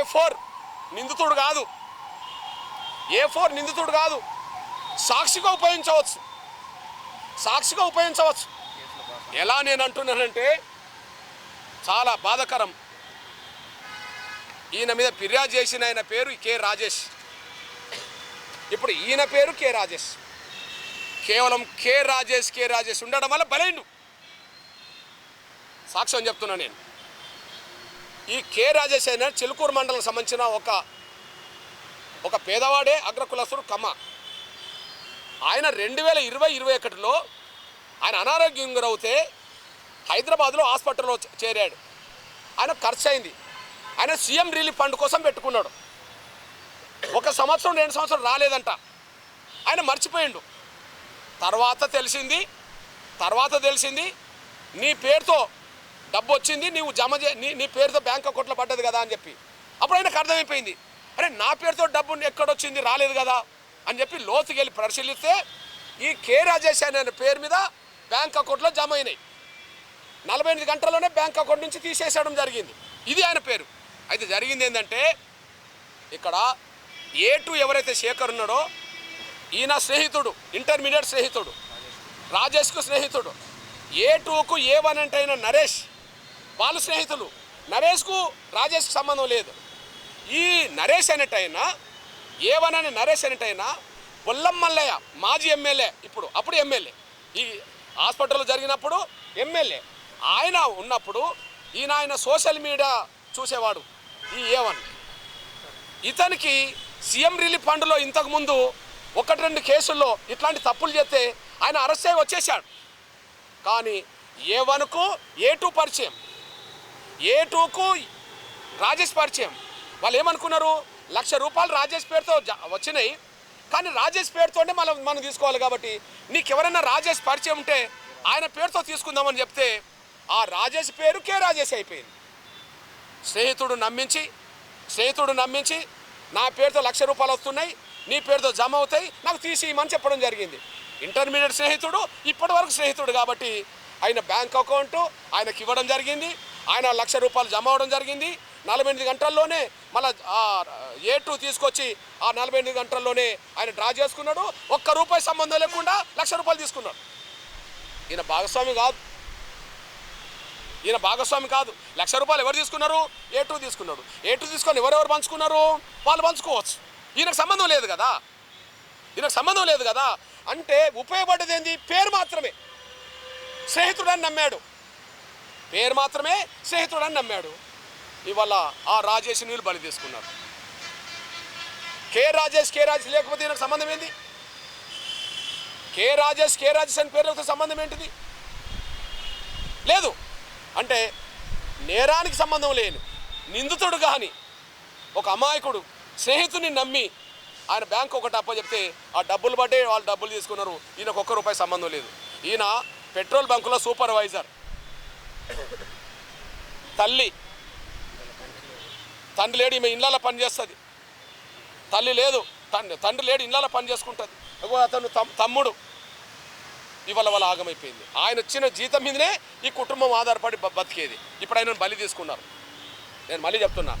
A4 నిందితుడు కాదు, A4 నిందితుడు కాదు, సాక్షిగా ఉపయోగించవచ్చు, సాక్షిగా ఉపయోగించవచ్చు. ఎలా నేను అంటున్నానంటే చాలా బాధాకరం. ఈయన మీద ఫిర్యాదు చేసిన ఆయన పేరు కె రాజేష్. ఇప్పుడు ఈయన పేరు కె రాజేష్. కేవలం కె రాజేష్ ఉండడం వల్ల బలైండు. సాక్ష్యం చెప్తున్నా నేను. ఈ కె రాజేష్ అయిన చిలుకూరు మండలం సంబంధించిన ఒక పేదవాడే అగ్రకులస్తుడు కమ్మ. ఆయన 2020-21లో ఆయన అనారోగ్యం గురవుతే హైదరాబాద్లో హాస్పిటల్లో చేరాడు. ఆయన ఖర్చు అయింది. ఆయన సీఎం రిలీఫ్ ఫండ్ కోసం పెట్టుకున్నాడు. 1 సంవత్సరం 2 సంవత్సరం రాలేదంట. ఆయన మర్చిపోయిండు. తర్వాత తెలిసింది నీ పేరుతో డబ్బు వచ్చింది, నీవు జమ నీ పేరుతో బ్యాంక్ అకౌంట్లో పడ్డది కదా అని చెప్పి. అప్పుడు ఆయనకు అర్థమైపోయింది, అరే నా పేరుతో డబ్బు ఎక్కడొచ్చింది, రాలేదు కదా అని చెప్పి లోతుకి వెళ్ళి పరిశీలిస్తే ఈ కె రాజేష్ అనే పేరు మీద బ్యాంక్ అకౌంట్లో జమ అయినాయి. 48 గంటల్లోనే బ్యాంక్ అకౌంట్ నుంచి తీసేసేయడం జరిగింది. ఇది ఆయన పేరు. అయితే జరిగింది ఏంటంటే ఇక్కడ A2 ఎవరైతే శేఖర్ ఉన్నాడో ఈయన స్నేహితుడు, ఇంటర్మీడియట్ స్నేహితుడు, రాజేష్కు స్నేహితుడు. A2కు A1 అంటే అయిన నరేష్, వాళ్ళు స్నేహితులు. నరేష్కు రాజేష్కు సంబంధం లేదు. ఈ నరేష్ అనేటైనా A1 అనే నరేష్ అనేటైనా బొల్లం మల్లయ్య మాజీ ఎమ్మెల్యే, అప్పుడు ఎమ్మెల్యే, ఈ హాస్పిటల్లో జరిగినప్పుడు ఎమ్మెల్యే. ఆయన ఉన్నప్పుడు ఆయన సోషల్ మీడియా చూసేవాడు. ఈ A1 ఇతనికి సీఎం రిలీఫ్ ఫండ్లో ఇంతకుముందు 1-2 కేసుల్లో ఇట్లాంటి తప్పులు చేస్తే ఆయన అరెస్ట్ అయ్యి వచ్చేసాడు. కానీ A1కు A2 పరిచయం, A2కు రాజేష్ పరిచయం. వాళ్ళు ఏమనుకున్నారు, ₹1,00,000 రాజేష్ పేరుతో వచ్చినాయి, కానీ రాజేష్ పేరుతోనే మనం తీసుకోవాలి కాబట్టి నీకు ఎవరైనా రాజేష్ పరిచయం ఉంటే ఆయన పేరుతో తీసుకుందామని చెప్తే ఆ రాజేష్ పేరు కె రాజేష్ అయిపోయింది. స్నేహితుడు నమ్మించి నా పేరుతో ₹1,00,000 వస్తున్నాయి, నీ పేరుతో జమ అవుతాయి, నాకు తీసి ఇవ్వమని చెప్పడం జరిగింది. ఇంటర్మీడియట్ స్నేహితుడు, ఇప్పటి వరకు స్నేహితుడు కాబట్టి ఆయన బ్యాంక్ అకౌంటు ఆయనకి ఇవ్వడం జరిగింది. ఆయన ₹1,00,000 జమ అవ్వడం జరిగింది. 48 గంటల్లోనే మళ్ళీ A2 తీసుకొచ్చి ఆ 48 గంటల్లోనే ఆయన డ్రా చేసుకున్నాడు. ₹1 సంబంధం లేకుండా ₹1,00,000 తీసుకున్నాడు. ఈయన భాగస్వామి కాదు. ₹1,00,000 ఎవరు తీసుకున్నారు? A2 తీసుకున్నాడు. A2 తీసుకొని ఎవరెవరు పంచుకున్నారు? వాళ్ళు పంచుకోవచ్చు. ఈయనకు సంబంధం లేదు కదా. అంటే ఉపయోగపడ్డది ఏంది? పేరు మాత్రమే. స్నేహితుడని నమ్మాడు. ఇవాళ ఆ రాజేష్ నీళ్ళు బలి తీసుకున్నారు. కె రాజేష్ లేకపోతే ఈయనకు సంబంధం ఏంది? కె రాజేష్ అని పేర్లతో సంబంధం ఏంటిది? లేదు. అంటే నేరానికి సంబంధం లేని నిందితుడు కానీ ఒక అమాయకుడు స్నేహితుని నమ్మి ఆయన బ్యాంక్ ఒకటి అప్పచెప్తే ఆ డబ్బులు పడ్డే వాళ్ళు డబ్బులు తీసుకున్నారు. ఈయనకు ₹1 సంబంధం లేదు. ఈయన పెట్రోల్ బంకులో సూపర్వైజర్. తండ్రి లేడు, ఈమె ఇళ్ళలో పని చేస్తుంది. తండ్రి లేడు, ఇళ్ళలో పని చేసుకుంటుంది. అతను తమ్ముడు. ఇవాళ వాళ్ళ ఆగమైపోయింది. ఆయన వచ్చిన జీతం మీదనే ఈ కుటుంబం ఆధారపడి బతికేది. ఇప్పుడు ఆయన బలి తీసుకున్నారు. నేను మళ్ళీ చెప్తున్నా,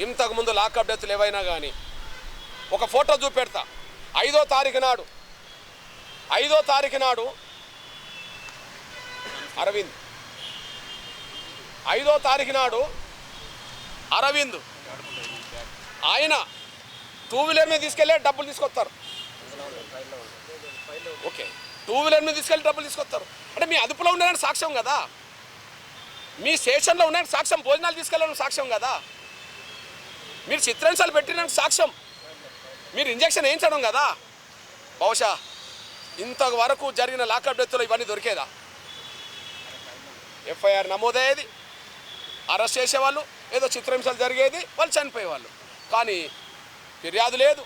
ఇంతకుముందు లాకప్ డెత్లు ఏవైనా కానీ ఒక ఫోటో చూపెడతా. 5వ తారీఖు నాడు అరవింద్, 5వ తారీఖు నాడు అరవింద్ ఆయన 2 వీలర్ మీద తీసుకెళ్ళి డబ్బులు తీసుకొస్తారు. ఓకే, 2 వీలర్ మీద తీసుకెళ్ళి డబ్బులు తీసుకొస్తారు. అంటే మీ అదుపులో ఉన్నారని సాక్ష్యం కదా, మీ స్టేషన్లో ఉన్నారని సాక్ష్యం, భోజనాలు తీసుకెళ్ళాలని సాక్ష్యం కదా, మీరు చిత్రహింసలు పెట్టిన సాక్ష్యం, మీరు ఇంజక్షన్ వేయించడం కదా. బహుశా ఇంతవరకు జరిగిన లాకప్ డెత్తులో ఇవన్నీ దొరికేదా? ఎఫ్ఐఆర్ నమోదయ్యేది, అరెస్ట్ చేసేవాళ్ళు, ఏదో చిత్రహింసలు జరిగేది, వాళ్ళు చనిపోయేవాళ్ళు. కానీ ఫిర్యాదు లేదు,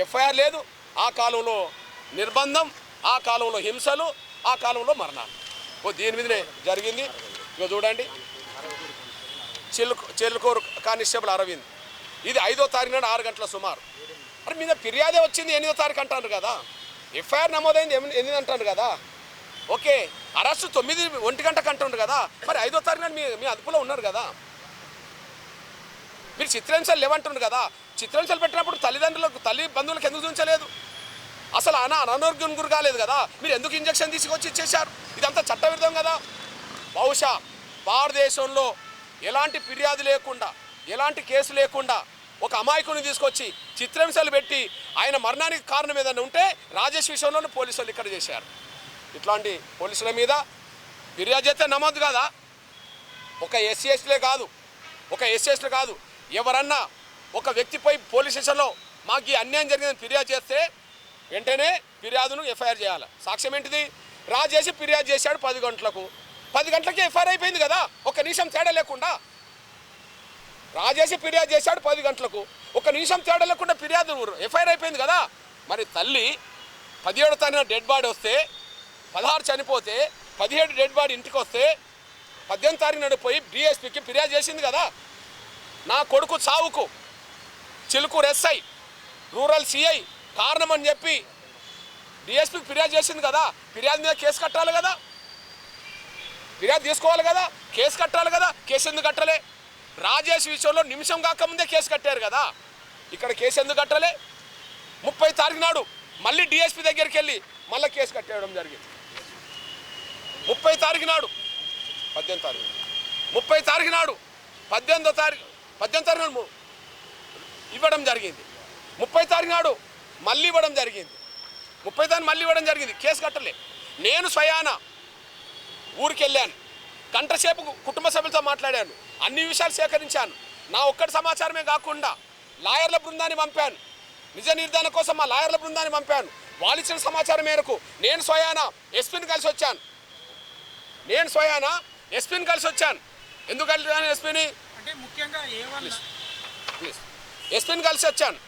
ఎఫ్ఐఆర్ లేదు. ఆ కాలంలో నిర్బంధం, ఆ కాలంలో హింసలు, ఆ కాలంలో మరణాలు. దీని మీదనే జరిగింది. ఇక చూడండి, చిలుకూరు కానిస్టేబుల్ అరవింద్. ఇది 5వ తారీఖు నాడు 6 గంటల సుమారు. మరి మీద ఫిర్యాదే వచ్చింది 8వ తారీఖు అంటారు కదా, ఎఫ్ఐఆర్ నమోదైంది 8 అంటారు కదా. ఓకే, అరెస్టు 9 ఒంటి గంటకు అంటుండ్రు కదా. మరి 5వ తారీఖు నాడు మీ అదుపులో ఉన్నారు కదా. మీరు చిత్రహింసలు లేవంటున్నారు కదా, చిత్రహింసలు పెట్టినప్పుడు తల్లి బంధువులకు ఎందుకు చూపించలేదు? అసలు అనారోగ్యం గురి కాలేదు కదా, మీరు ఎందుకు ఇంజక్షన్ తీసుకొచ్చి ఇచ్చేశారు? ఇదంతా చట్టవిరుద్ధం కదా. బహుశా భారతదేశంలో ఎలాంటి ఫిర్యాదు లేకుండా, ఎలాంటి కేసు లేకుండా ఒక అమాయకుని తీసుకొచ్చి చిత్రహింసలు పెట్టి ఆయన మరణానికి కారణం ఏదైనా ఉంటే రాజేష్ విషయంలోనే పోలీసులు ఇక్కడ చేశారు. ఇట్లాంటి పోలీసుల మీద ఫిర్యాదు చేస్తే నమోదు కదా. ఒక ఎస్సీఎస్లే కాదు, ఎవరన్నా ఒక వ్యక్తిపై పోలీస్ స్టేషన్లో మాకు ఈ అన్యాయం జరిగిందని ఫిర్యాదు చేస్తే వెంటనే ఫిర్యాదును ఎఫ్ఐఆర్ చేయాలి. సాక్ష్యం ఏంటిది? రాజేష్ ఫిర్యాదు చేశాడు 10 గంటలకు, 10 గంటలకి ఎఫ్ఐఆర్ అయిపోయింది కదా, ఒక నిమిషం తేడా లేకుండా. రాజేష్ ఫిర్యాదు చేశాడు 10 గంటలకు, ఒక నిమిషం తేడా లేకుండా ఫిర్యాదు ఎఫ్ఐఆర్ అయిపోయింది కదా. మరి తల్లి 17వ తారీఖున డెడ్ బాడీ వస్తే, 16 చనిపోతే 17 డెడ్ బాడీ ఇంటికి వస్తే 18వ తారీఖున పోయి డిఎస్పీకి ఫిర్యాదు చేసింది కదా. నా కొడుకు చావుకు చిలుకూరు ఎస్ఐ రూరల్ సిఐ కారణం అని చెప్పి డిఎస్పీకి ఫిర్యాదు చేసింది కదా. ఫిర్యాదు మీద కేసు కట్టాలి కదా, ఫిర్యాదు తీసుకోవాలి కదా, కేసు కట్టాలి కదా. కేసు ఎందుకు కట్టలే? రాజేష్ విషయంలో నిమిషం కాకముందే కేసు కట్టారు కదా, ఇక్కడ కేసు ఎందుకు కట్టలే? 30వ తారీఖు నాడు మళ్ళీ డిఎస్పీ దగ్గరికి వెళ్ళి మళ్ళీ కేసు కట్టేయడం జరిగింది. 30వ తారీఖు నాడు 18వ తారీఖు 30వ తారీఖు నాడు 18వ తారీఖు ఇవ్వడం జరిగింది. 30వ తారీఖు నాడు మళ్ళీ ఇవ్వడం జరిగింది. 30వ తారీఖు మళ్ళీ ఇవ్వడం జరిగింది. కేసు కట్టలే. నేను స్వయాన ఊరికి వెళ్ళాను, గంటసేపు కుటుంబ సభ్యులతో మాట్లాడాను, అన్ని విషయాలు సేకరించాను. నా ఒక్కటి సమాచారమే కాకుండా లాయర్ల బృందాన్ని పంపాను, నిజ నిర్ధారణ కోసం మా లాయర్ల బృందాన్ని పంపాను. వాళ్ళు ఇచ్చిన సమాచారం మేరకు నేను స్వయాన ఎస్పీని కలిసి వచ్చాను. ఎందుకు కలిసాను ఎస్పీని? అంటే ముఖ్యంగా ఎస్పీని కలిసి వచ్చాను.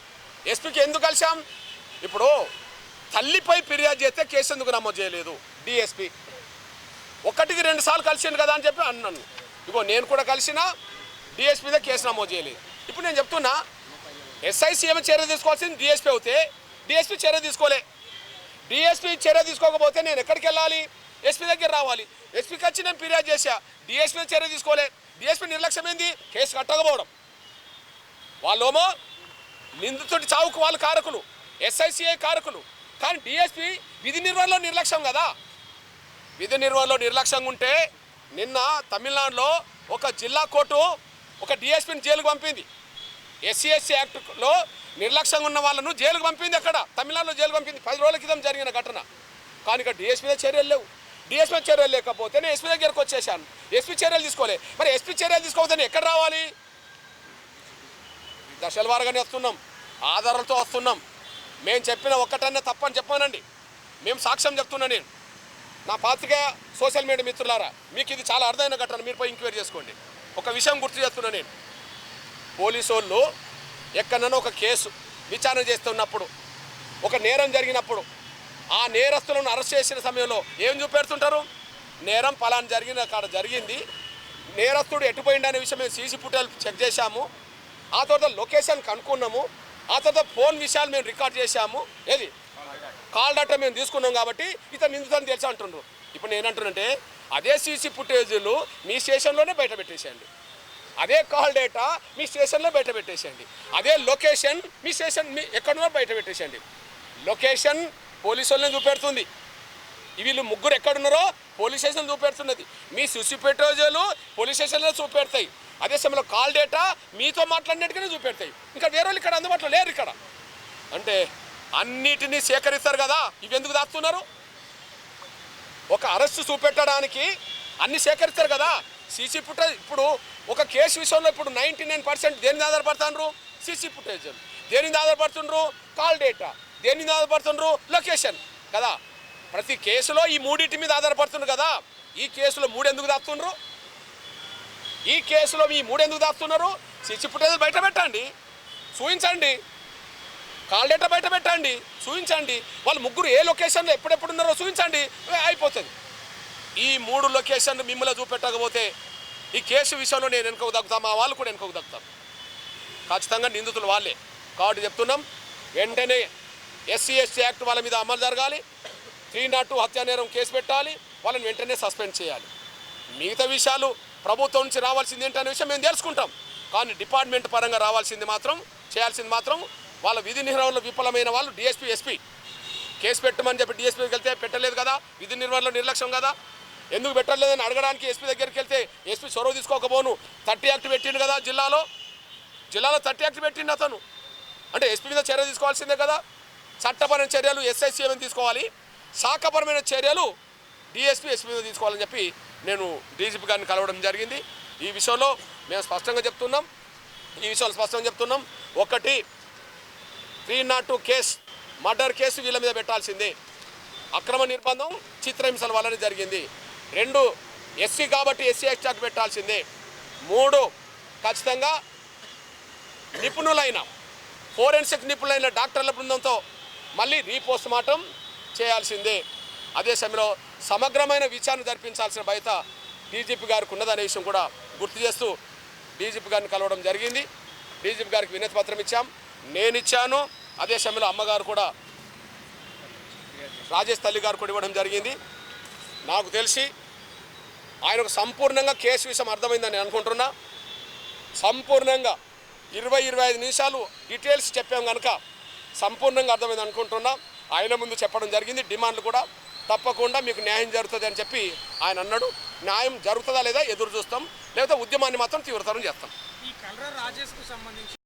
ఎస్పీకి ఎందుకు కలిసాం? ఇప్పుడు తల్లిపై ఫిర్యాదు చేస్తే కేసు ఎందుకు నమోదు చేయలేదు? డిఎస్పీ 1కి 2 సార్లు కలిసిండు కదా అని చెప్పి అన్నాను. ఇగో నేను కూడా కలిసిన డిఎస్పీ మీద కేసు నమోదు చేయలేదు. ఇప్పుడు నేను చెప్తున్నా, ఎస్ఐసీఎం చర్య తీసుకోవాల్సింది డిఎస్పీ అవుతే డిఎస్పీ చర్య తీసుకోలే. డిఎస్పీ చర్య తీసుకోకపోతే నేను ఎక్కడికి వెళ్ళాలి? ఎస్పీ దగ్గర రావాలి. ఎస్పీకి వచ్చి నేను ఫిర్యాదు చేశా, డిఎస్పీ చర్య తీసుకోలే. డిఎస్పీ నిర్లక్ష్యం ఏంది? కేసు కట్టకపోవడం. వాళ్ళేమో నిందితుడి చావుకు వాళ్ళు కారకులు, ఎస్ఐసిఐ కారకులు. కానీ డిఎస్పీ విధి నిర్వహణలో నిర్లక్ష్యం కదా. విధి నిర్వహణలో నిర్లక్ష్యంగా ఉంటే నిన్న తమిళనాడులో ఒక జిల్లా కోర్టు ఒక డిఎస్పీని జైలుకు పంపింది. ఎస్సీ యాక్ట్లో నిర్లక్ష్యంగా ఉన్న వాళ్ళను జైలుకు పంపింది. అక్కడ తమిళనాడులో జైలుకు పంపింది. 10 రోజుల క్రితం జరిగిన ఘటన. కానీ ఇక్కడ డిఎస్పీ మీద చర్యలు లేవు. డిఎస్పీ చర్యలు లేకపోతే నేను ఎస్పీ దగ్గరకు వచ్చేసాను, ఎస్పీ చర్యలు తీసుకోలే. మరి ఎస్పీ చర్యలు తీసుకోకపోతే ఎక్కడ రావాలి? దశల వారుగానే వస్తున్నాం, ఆధారాలతో వస్తున్నాం. మేము చెప్పిన ఒక్కటన్నా తప్పని చెప్పానండి. మేము సాక్ష్యం చెప్తున్నా. నేను నా పాత్రికేయ సోషల్ మీడియా మిత్రులారా, మీకు ఇది చాలా అర్థమైన ఘటన, మీరు పోయి ఎంక్వైరీ చేసుకోండి. ఒక విషయం గుర్తు చేస్తున్నా. నేను పోలీసు వాళ్ళు ఎక్కడన్నా ఒక కేసు విచారణ చేస్తున్నప్పుడు, ఒక నేరం జరిగినప్పుడు, ఆ నేరస్తులను అరెస్ట్ చేసిన సమయంలో ఏం చూపెడుతుంటారు? నేరం పలానా జరిగిన కాడ జరిగింది, నేరస్తుడు ఎటుపోయింది అనే విషయం మేము సీసీ ఫుటేజ్ చెక్ చేశాము, ఆ తర్వాత లొకేషన్ కనుక్కున్నాము, ఆ తర్వాత ఫోన్ విషయాలు మేము రికార్డ్ చేశాము, ఏది కాల్ డేటా మేము తీసుకున్నాం కాబట్టి ఇతను నిందితుని తెలుసు అంటుండ్రు. ఇప్పుడు నేనంటున్నంటే అదే సీసీ ఫుటేజీలు మీ స్టేషన్లోనే బయట పెట్టేసేయండి, అదే కాల్ డేటా మీ స్టేషన్లో బయట పెట్టేసేయండి, అదే లొకేషన్ మీ స్టేషన్ మీ ఎక్కడున్నా బయట పెట్టేసేయండి. లొకేషన్ పోలీసు వాళ్ళని చూపెడుతుంది, వీళ్ళు ముగ్గురు ఎక్కడున్నారో పోలీస్ స్టేషన్ చూపెడుతున్నది, మీ సీసీ ఫుటేజీలు పోలీస్ స్టేషన్లో చూపెడతాయి, అదే సమయంలో కాల్ డేటా మీతో మాట్లాడినట్టుగానే చూపెడతాయి. ఇంకా వేరే వాళ్ళు ఇక్కడ అందుబాటులో లేరు. ఇక్కడ అంటే అన్నిటినీ సేకరిస్తారు కదా, ఇవి ఎందుకు దాస్తున్నారు? ఒక అరెస్టు చూపెట్టడానికి అన్ని సేకరిస్తారు కదా. సీసీ ఫుటేజ్ ఇప్పుడు ఒక కేసు విషయంలో ఇప్పుడు 99% దేని మీద ఆధారపడుతున్నారు? CC footage. దేని మీద ఆధారపడుతుండ్రు? Call data. దేని మీద ఆధారపడుతుండ్రు? లొకేషన్ కదా. ప్రతి కేసులో ఈ మూడింటి మీద ఆధారపడుతుండ్రు కదా. ఈ కేసులో 3 ఎందుకు దాస్తుండ్రు? ఈ కేసులో ఈ 3 ఎందుకు దాస్తున్నారు? సీసీ ఫుటేజ్ బయట పెట్టండి, చూపించండి, కాల్ డేటా బయట పెట్టండి, చూపించండి, వాళ్ళు ముగ్గురు ఏ లొకేషన్లో ఎప్పుడెప్పుడు ఉన్నారో చూపించండి, అయిపోతుంది. ఈ 3 లొకేషన్లు మిమ్మల్ని చూపెట్టకపోతే ఈ కేసు విషయంలో నేను వెనుకకు దక్కుతాను, మా వాళ్ళు కూడా వెనుకకు దక్కుతారు. ఖచ్చితంగా నిందితులు వాళ్ళే కాబట్టి చెప్తున్నాం, వెంటనే ఎస్సీ యాక్ట్ వాళ్ళ మీద అమలు జరగాలి, 302 హత్యా నేరం కేసు పెట్టాలి, వాళ్ళని వెంటనే సస్పెండ్ చేయాలి. మిగతా విషయాలు ప్రభుత్వం నుంచి రావాల్సింది ఏంటనే విషయం మేము తెలుసుకుంటాం. కానీ డిపార్ట్మెంట్ పరంగా రావాల్సింది మాత్రం చేయాల్సింది మాత్రం వాళ్ళ విధి నిర్వహణలో విఫలమైన వాళ్ళు డిఎస్పీ ఎస్పీ కేసు పెట్టమని చెప్పి డిఎస్పీకి వెళ్తే పెట్టలేదు కదా, విధి నిర్వహణలో నిర్లక్ష్యం కదా, ఎందుకు పెట్టలేదని అడగడానికి ఎస్పీ దగ్గరికి వెళ్తే ఎస్పీ చొరవ తీసుకోకపోను 30 యాక్ట్ పెట్టిండు కదా, జిల్లాలో 30 యాక్ట్ పెట్టిండు అతను. అంటే ఎస్పీ మీద చర్య తీసుకోవాల్సిందే కదా. చట్టపరమైన చర్యలు ఎస్ఐసీఎం తీసుకోవాలి, శాఖపరమైన చర్యలు డిఎస్పీ ఎస్పీ మీద తీసుకోవాలని చెప్పి నేను డీజీపీ గారిని కలవడం జరిగింది. ఈ విషయంలో మేము స్పష్టంగా చెప్తున్నాం, ఒకటి 302 కేసు మర్డర్ కేసు వీళ్ళ మీద పెట్టాల్సిందే, అక్రమ నిర్బంధం చిత్రహింసల వల్లనే జరిగింది. 2 ఎస్సీ కాబట్టి ఎస్సీ యాక్ట్ పెట్టాల్సిందే. 3 ఖచ్చితంగా నిపుణులైన ఫోరెన్సిక్ నిపుణులైన డాక్టర్ల బృందంతో మళ్ళీ రీపోస్ట్ మార్టం చేయాల్సిందే. అదే సమయంలో సమగ్రమైన విచారణ జరిపించాల్సిన బాధ్యత డీజీపీ గారికి ఉన్నదనే విషయం కూడా గుర్తు చేస్తూ డీజీపీ గారిని కలవడం జరిగింది. డీజీపీ గారికి వినతి పత్రం ఇచ్చాం, నేను ఇచ్చాను. అదే సమయంలో అమ్మగారు కూడా రాజేష్ తల్లి గారు కూడా ఇవ్వడం జరిగింది. నాకు తెలిసి ఆయనకు సంపూర్ణంగా కేసు విషయం అర్థమైందని నేను అనుకుంటున్నా. సంపూర్ణంగా 20-25 నిమిషాలు డీటెయిల్స్ చెప్పాం కనుక సంపూర్ణంగా అర్థమైంది అనుకుంటున్నా. ఆయన ముందు చెప్పడం జరిగింది. డిమాండ్లు కూడా తప్పకుండా మీకు న్యాయం జరుగుతుంది అని చెప్పి ఆయన అన్నాడు. న్యాయం జరుగుతుందా లేదా ఎదురు చూస్తాం, లేకపోతే ఉద్యమాన్ని మాత్రం తీవ్రతరం చేస్తాం. ఈ కల్రా రాజేష్కు సంబంధించి